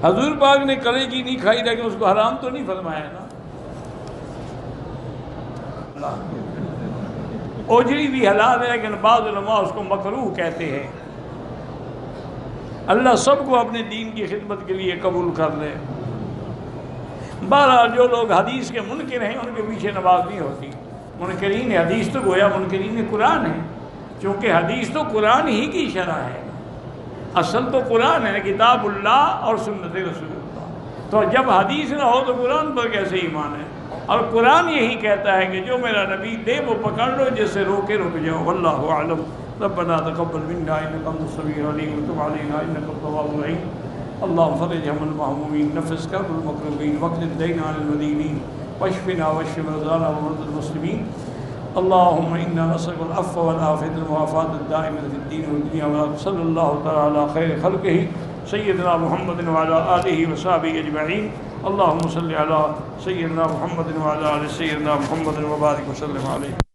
حضور پاک نے کلیجی نہیں کھائی لیکن اس کو حرام تو نہیں فرمایا نا. اوجری بھی حلال ہے لیکن بعض علماء اس کو مکروہ کہتے ہیں. اللہ سب کو اپنے دین کی خدمت کے لیے قبول کر لے. بہرحال جو لوگ حدیث کے منکر ہیں ان کے پیچھے نماز نہیں ہوتی. منکرین حدیث تو گویا منکرین قرآن ہے، چونکہ حدیث تو قرآن ہی کی شرح ہے. اصل تو قرآن ہے، کتاب اللہ اور سنت رسول اللہ. تو جب حدیث نہ ہو تو قرآن پر کیسے ایمان ہے؟ اور قرآن یہی کہتا ہے کہ جو میرا نبی دے وہ پکڑ لو، جس سے روکے رک جاؤ. واللہ اعلم. ربنا تقبل منا انك انت السميع العليم وتب علينا انك انت التواب الرحيم. اللهم فرج هم المهمومين، نفس كرب المكروبين، واقض الدين عن المدينين، واشفنا واشف مرضانا ومرضى المسلمين. اللهم انا نسألك العفو والعافية المعافاة الدائمة في الدين والدنيا والآخرة. صلى الله تعالى على خير خلقه سيدنا محمد وعلى آله وصحبه أجمعين. اللهم صل على سيدنا محمد وعلى آل سيدنا محمد وبارك وسلم عليه.